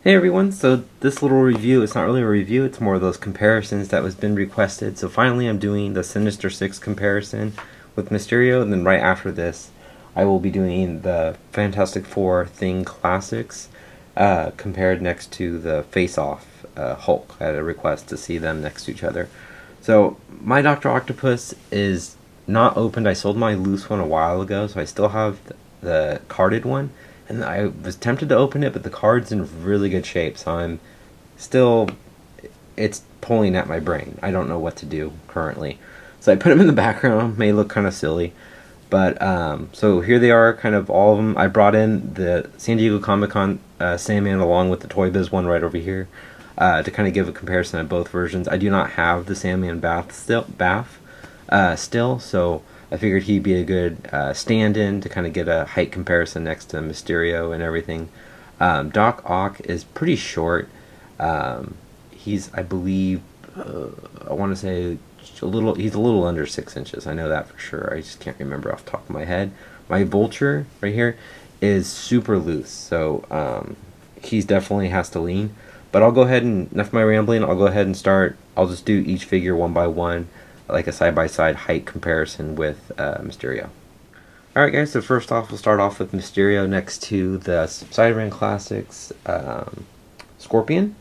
Hey everyone, so this little review, it's not really a review, it's more of those comparisons that was been requested. So finally I'm doing the Sinister 6 comparison with Mysterio, and then right after this I will be doing the Fantastic Four Thing Classics compared next to the Faceoff Hulk. I had a request to see them next to each other. So my Dr. Octopus is not opened. I sold my loose one a while ago, so I still have the carded one. And I was tempted to open it, but the card's in really good shape, so I'm still, it's pulling at my brain. I don't know what to do currently. So I put them in the background, may look kind of silly. But, so here they are, kind of all of them. I brought in the San Diego Comic-Con Sandman along with the Toy Biz one right over here to kind of give a comparison of both versions. I do not have the Sandman bath still, so I figured he'd be a good stand-in to kind of get a height comparison next to Mysterio and everything. Doc Ock is pretty short. He's, I believe, I want to say he's a little under 6 inches. I know that for sure. I just can't remember off the top of my head. My Vulture right here is super loose, so he's definitely has to lean. But I'll go ahead and, enough of my rambling, I'll go ahead and start. I'll just do each figure one by one, like a side-by-side height comparison with Mysterio. Alright guys, so first off we'll start off with Mysterio next to the Spider-Man Classics Scorpion.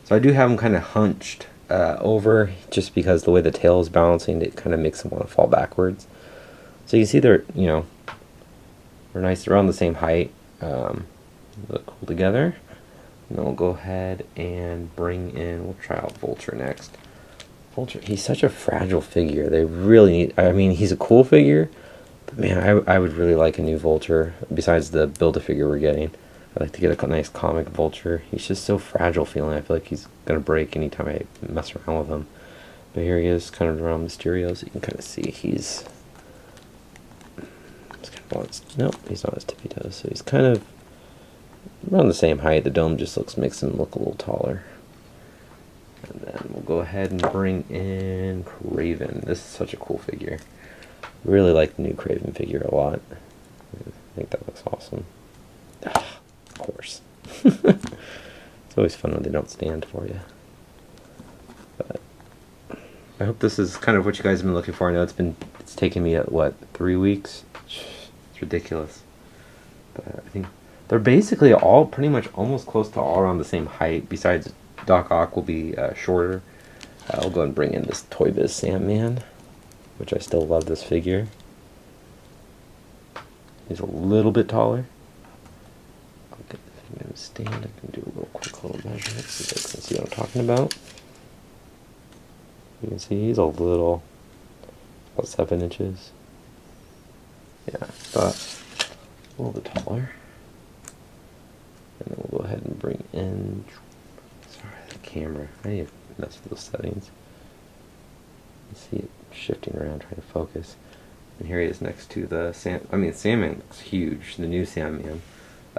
So I do have him kind of hunched over, just because the way the tail is balancing, it kind of makes him want to fall backwards. So you can see they're nice, they're around the same height. Look cool together. And then we'll go ahead and bring in, we'll try out Vulture next. Vulture, he's such a fragile figure. They really need, I mean, he's a cool figure, but man, I would really like a new Vulture, besides the Build-A-Figure we're getting. I'd like to get a nice comic Vulture. He's just so fragile feeling. I feel like he's going to break anytime I mess around with him. But here he is, kind of around Mysterio, so you can kind of see he's kind of on his, nope, he's not his tippy toes, so he's kind of around the same height. The dome just makes him look a little taller. And then we'll go ahead and bring in Kraven. This is such a cool figure. Really like the new Kraven figure a lot. I think that looks awesome. Ah, of course. It's always fun when they don't stand for you. But I hope this is kind of what you guys have been looking for. I know it's taken me what, 3 weeks? It's ridiculous. But I think they're basically all pretty much almost close to all around the same height, besides Doc Ock will be shorter. I'll go and bring in this Toy Biz Sandman, which I still love this figure. He's a little bit taller. I'll get the thing to stand. I can do a quick little measurement so you guys can see what I'm talking about. You can see he's a little, about 7 inches. Yeah, but a little bit taller. And then we'll go ahead and bring in, sorry, the camera, I need to mess with those settings. You see it shifting around, trying to focus. And here he is next to the Sandman looks huge, the new Sandman,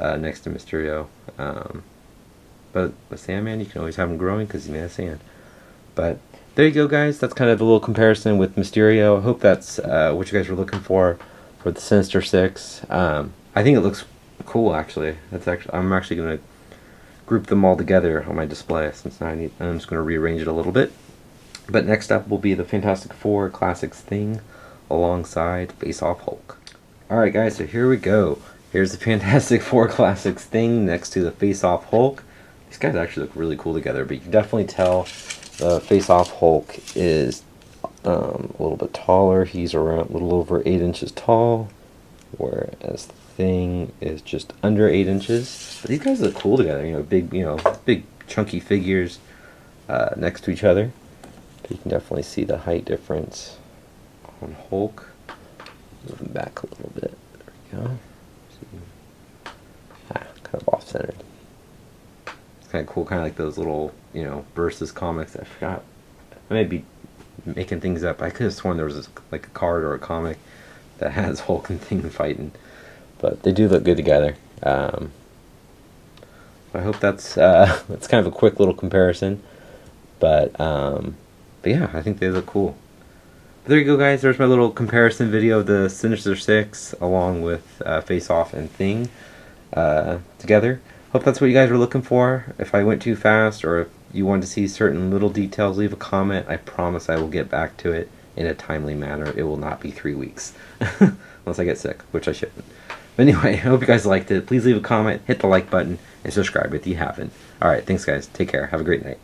next to Mysterio. But the Sandman, you can always have him growing because he's made of sand. But there you go, guys. That's kind of a little comparison with Mysterio. I hope that's what you guys were looking for the Sinister 6. I think it looks cool, actually. I'm actually going to group them all together on my display, since now I'm just going to rearrange it a little bit. But next up will be the Fantastic Four Classics Thing alongside Faceoff Hulk. Alright guys, so here we go. Here's the Fantastic Four Classics Thing next to the Faceoff Hulk. These guys actually look really cool together, but you can definitely tell the Faceoff Hulk is a little bit taller. He's around a little over 8 inches tall, whereas Thing is just under 8 inches. But these guys look cool together, big chunky figures next to each other. But you can definitely see the height difference on Hulk. Move him back a little bit. There we go. Kind of off-centered. It's kind of cool, kind of like those little, versus comics. I forgot. I may be making things up. I could have sworn there was like a card or a comic that has Hulk and Thing fighting. But they do look good together. I hope that's kind of a quick little comparison. But yeah, I think they look cool. But there you go, guys. There's my little comparison video of the Sinister 6 along with Face Off and Thing together. hope that's what you guys were looking for. If I went too fast or if you wanted to see certain little details, leave a comment. I promise I will get back to it in a timely manner. It will not be 3 weeks. Unless I get sick, which I shouldn't. But anyway, I hope you guys liked it. Please leave a comment, hit the like button, and subscribe if you haven't. Alright, thanks guys. Take care. Have a great night.